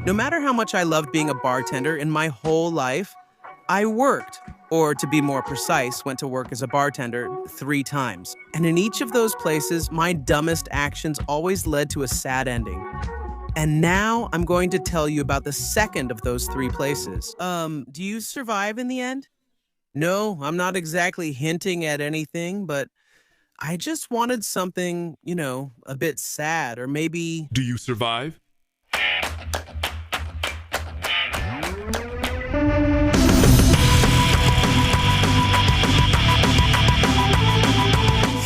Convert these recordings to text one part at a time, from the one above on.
No matter how much I loved being a bartender in my whole life, I worked, or to be more precise, went to work as a bartender 3 times. And in each of those places, my dumbest actions always led to a sad ending. And now I'm going to tell you about the second of those 3 places. Do you survive in the end? No, I'm not exactly hinting at anything, but I just wanted something, a bit sad, or maybe... Do you survive?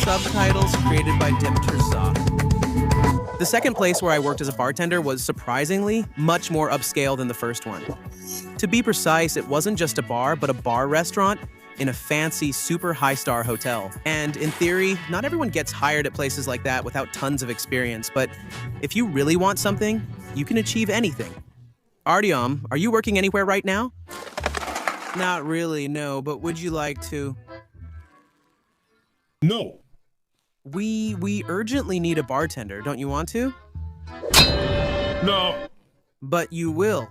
Subtitles created by Dimter Zock. The second place where I worked as a bartender was surprisingly much more upscale than the first one. To be precise, it wasn't just a bar, but a bar restaurant in a fancy, super high-star hotel. And in theory, not everyone gets hired at places like that without tons of experience, but if you really want something, you can achieve anything. Artyom, are you working anywhere right now? Not really, no, but would you like to? No. We urgently need a bartender, don't you want to? No. But you will.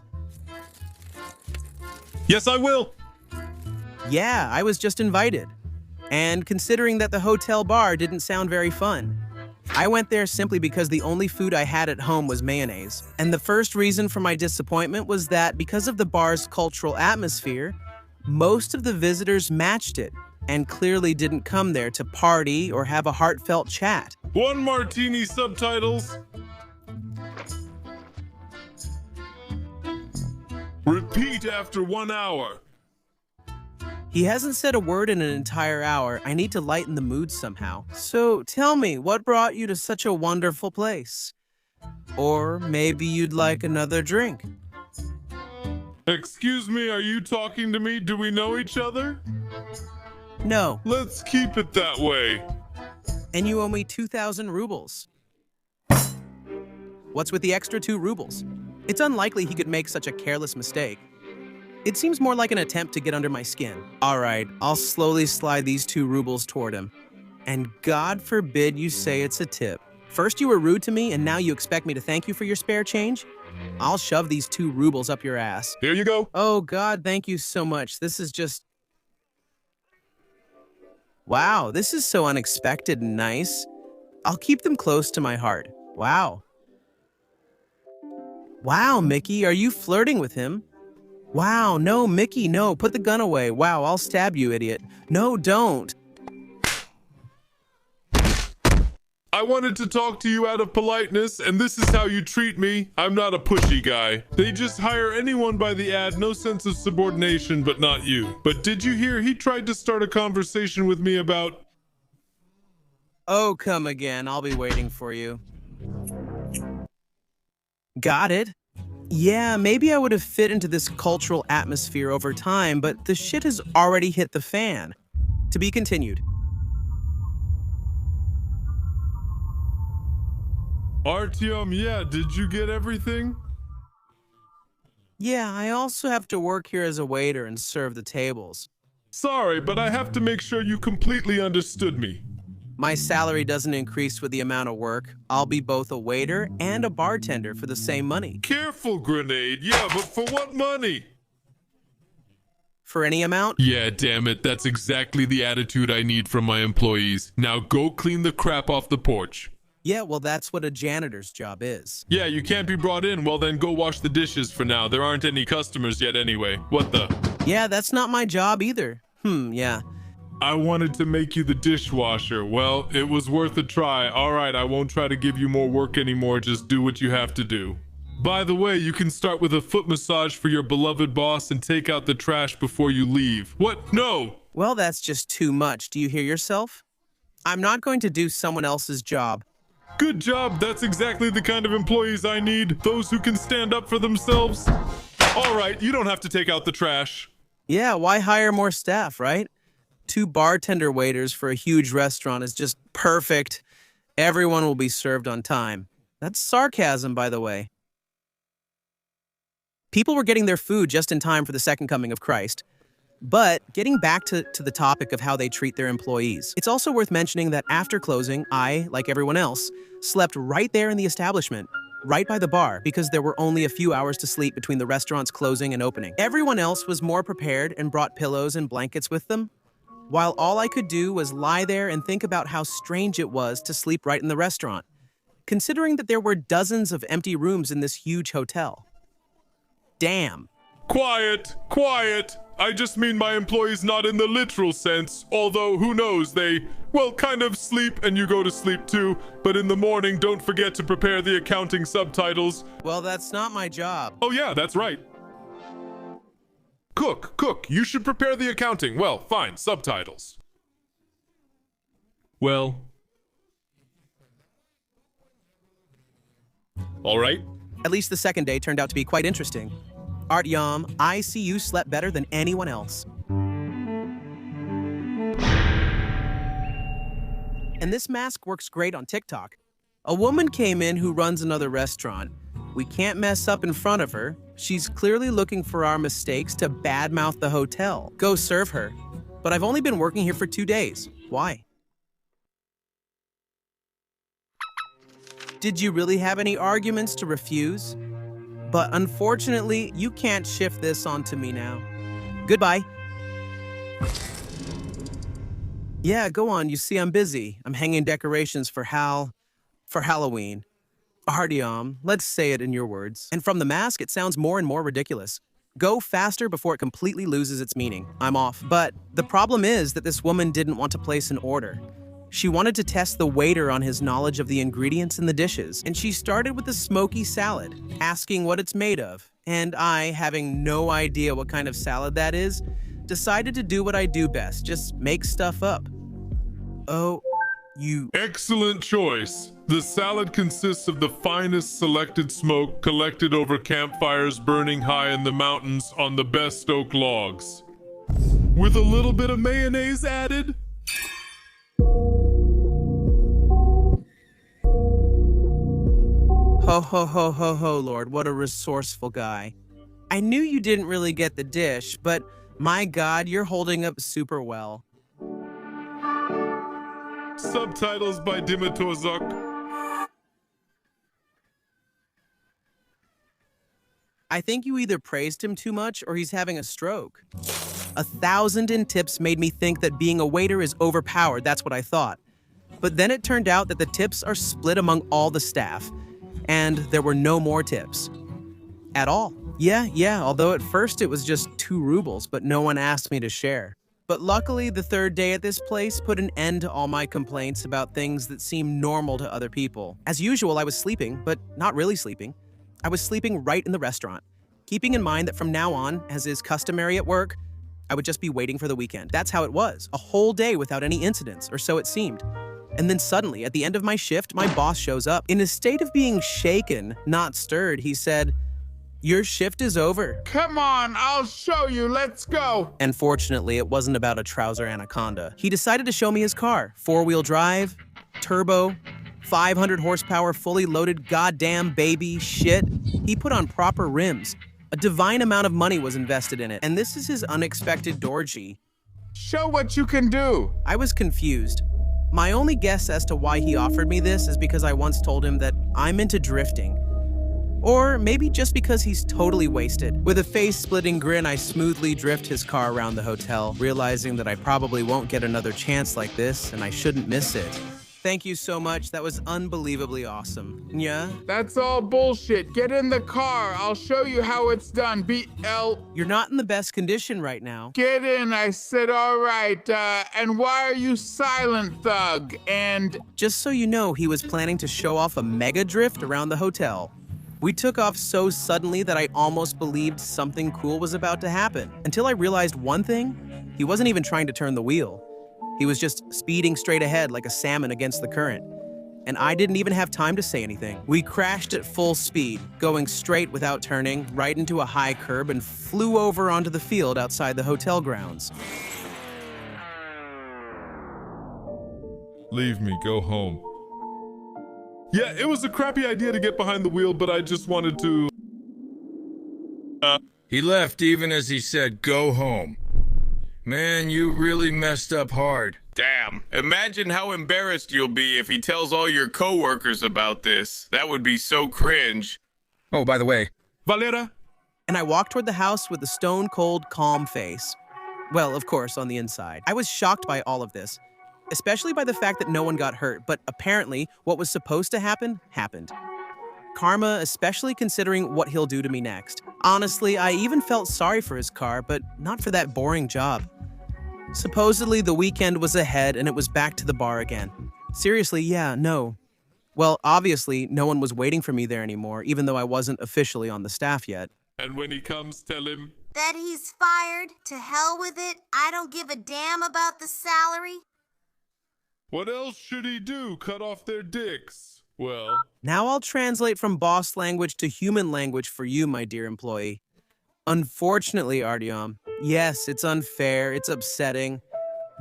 Yes, I will. Yeah, I was just invited. And considering that the hotel bar didn't sound very fun, I went there simply because the only food I had at home was mayonnaise. And the first reason for my disappointment was that because of the bar's cultural atmosphere, most of the visitors matched it and clearly didn't come there to party or have a heartfelt chat. 1 martini subtitles. Repeat after 1 hour. He hasn't said a word in an entire hour. I need to lighten the mood somehow. So tell me, what brought you to such a wonderful place? Or maybe you'd like another drink. Excuse me, are you talking to me? Do we know each other? No. Let's keep it that way. And you owe me 2,000 rubles. What's with the extra 2 rubles? It's unlikely he could make such a careless mistake. It seems more like an attempt to get under my skin. All right, I'll slowly slide these 2 rubles toward him. And God forbid you say it's a tip. First you were rude to me, and now you expect me to thank you for your spare change? I'll shove these 2 rubles up your ass. Here you go. Oh God, thank you so much. This is just... Wow, this is so unexpected and nice. I'll keep them close to my heart. Wow. Wow, Mickey, are you flirting with him? Wow, no, Mickey, no, put the gun away. Wow, I'll stab you, idiot. No, don't. I wanted to talk to you out of politeness, and this is how you treat me. I'm not a pushy guy. They just hire anyone by the ad, no sense of subordination, but not you. But did you hear he tried to start a conversation with me about... Oh, come again. I'll be waiting for you. Got it. Yeah, maybe I would have fit into this cultural atmosphere over time, but the shit has already hit the fan. To be continued. Artyom, yeah, did you get everything? Yeah, I also have to work here as a waiter and serve the tables. Sorry, but I have to make sure you completely understood me. My salary doesn't increase with the amount of work. I'll be both a waiter and a bartender for the same money. Careful, Grenade. Yeah, but for what money? For any amount? Yeah, damn it. That's exactly the attitude I need from my employees. Now go clean the crap off the porch. Yeah, well, that's what a janitor's job is. Yeah, you can't be brought in. Well, then go wash the dishes for now. There aren't any customers yet anyway. What the? Yeah, that's not my job either. Yeah. I wanted to make you the dishwasher. Well, it was worth a try. All right, I won't try to give you more work anymore. Just do what you have to do. By the way, you can start with a foot massage for your beloved boss and take out the trash before you leave. What? No! Well, that's just too much. Do you hear yourself? I'm not going to do someone else's job. Good job. That's exactly the kind of employees I need. Those who can stand up for themselves. All right, you don't have to take out the trash. Yeah, why hire more staff, right? 2 bartender waiters for a huge restaurant is just perfect. Everyone will be served on time. That's sarcasm, by the way. People were getting their food just in time for the second coming of Christ. But getting back to the topic of how they treat their employees, it's also worth mentioning that after closing, I, like everyone else, slept right there in the establishment. right by the bar, because there were only a few hours to sleep between the restaurant's closing and opening. Everyone else was more prepared and brought pillows and blankets with them, while all I could do was lie there and think about how strange it was to sleep right in the restaurant, considering that there were dozens of empty rooms in this huge hotel. Damn. Quiet, quiet. I just mean my employees not in the literal sense, although who knows, they, well, kind of sleep and you go to sleep too, but in the morning don't forget to prepare the accounting subtitles. Well, that's not my job. Oh yeah, that's right. Cook, you should prepare the accounting. Well, fine, subtitles. Well. All right. At least the second day turned out to be quite interesting. Artyom, I see you slept better than anyone else. And this mask works great on TikTok. A woman came in who runs another restaurant. We can't mess up in front of her. She's clearly looking for our mistakes to badmouth the hotel. Go serve her. But I've only been working here for 2 days. Why? Did you really have any arguments to refuse? But unfortunately, you can't shift this onto me now. Goodbye. Yeah, go on. You see, I'm busy. I'm hanging decorations for Halloween. Artyom, let's say it in your words. And from the mask, it sounds more and more ridiculous. Go faster before it completely loses its meaning. I'm off. But the problem is that this woman didn't want to place an order. She wanted to test the waiter on his knowledge of the ingredients in the dishes, and she started with a smoky salad, asking what it's made of. And I, having no idea what kind of salad that is, decided to do what I do best, just make stuff up. Oh, you... Excellent choice. The salad consists of the finest selected smoke collected over campfires burning high in the mountains on the best oak logs. With a little bit of mayonnaise added. Ho, ho, ho, ho, ho, Lord, what a resourceful guy. I knew you didn't really get the dish, but my God, you're holding up super well. Subtitles by Dimitrozok. I think you either praised him too much or he's having a stroke. 1,000 in tips made me think that being a waiter is overpowered, that's what I thought. But then it turned out that the tips are split among all the staff, and there were no more tips. At all. Yeah, although at first it was just 2 rubles, but no one asked me to share. But luckily, the third day at this place put an end to all my complaints about things that seemed normal to other people. As usual, I was sleeping, but not really sleeping. I was sleeping right in the restaurant, keeping in mind that from now on, as is customary at work, I would just be waiting for the weekend. That's how it was, a whole day without any incidents, or so it seemed. And then suddenly, at the end of my shift, my boss shows up. In a state of being shaken, not stirred, he said, "Your shift is over." Come on, I'll show you, let's go. And fortunately, it wasn't about a trouser anaconda. He decided to show me his car. 4-wheel drive, turbo, 500 horsepower, fully loaded goddamn baby shit. He put on proper rims. A divine amount of money was invested in it. And this is his unexpected Dorji. Show what you can do. I was confused. My only guess as to why he offered me this is because I once told him that I'm into drifting. Or maybe just because he's totally wasted. With a face-splitting grin, I smoothly drift his car around the hotel, realizing that I probably won't get another chance like this, and I shouldn't miss it. Thank you so much. That was unbelievably awesome. Yeah? That's all bullshit. Get in the car. I'll show you how it's done. BL. You're not in the best condition right now. Get in, I said, all right. And why are you silent, thug? And... Just so you know, he was planning to show off a mega drift around the hotel. We took off so suddenly that I almost believed something cool was about to happen. Until I realized one thing, he wasn't even trying to turn the wheel. He was just speeding straight ahead like a salmon against the current. And I didn't even have time to say anything. We crashed at full speed, going straight without turning, right into a high curb and flew over onto the field outside the hotel grounds. Leave me, go home. Yeah, it was a crappy idea to get behind the wheel, but I just wanted to... He left even as he said, go home. Man, you really messed up hard. Damn. Imagine how embarrassed you'll be if he tells all your coworkers about this. That would be so cringe. Oh, by the way, Valera? And I walked toward the house with a stone-cold, calm face. Well, of course, on the inside. I was shocked by all of this, especially by the fact that no one got hurt, but apparently what was supposed to happen, happened. Karma, especially considering what he'll do to me next. Honestly, I even felt sorry for his car, but not for that boring job. Supposedly, the weekend was ahead and it was back to the bar again. Seriously, yeah, no. Well, obviously, no one was waiting for me there anymore, even though I wasn't officially on the staff yet. And when he comes, tell him. That he's fired? To hell with it. I don't give a damn about the salary. What else should he do? Cut off their dicks? Well, Now I'll translate from boss language to human language for you, my dear employee. Unfortunately, Artyom, yes, it's unfair, it's upsetting,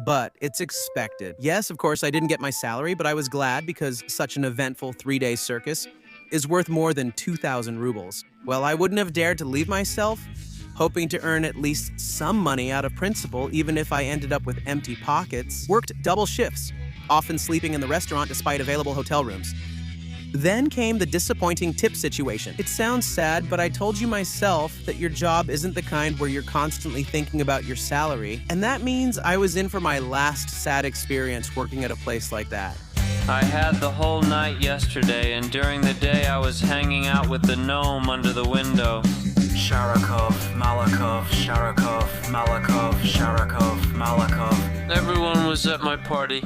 but it's expected. Yes, of course, I didn't get my salary, but I was glad because such an eventful 3-day circus is worth more than 2,000 rubles. Well, I wouldn't have dared to leave myself, hoping to earn at least some money out of principal, even if I ended up with empty pockets. Worked double shifts, often sleeping in the restaurant despite available hotel rooms. Then came the disappointing tip situation. It sounds sad, but I told you myself that your job isn't the kind where you're constantly thinking about your salary, and that means I was in for my last sad experience working at a place like that. I had the whole night yesterday, and during the day I was hanging out with the gnome under the window. Sharakov, Malikov, Sharakov, Malikov, Sharakov, Malikov. Everyone was at my party.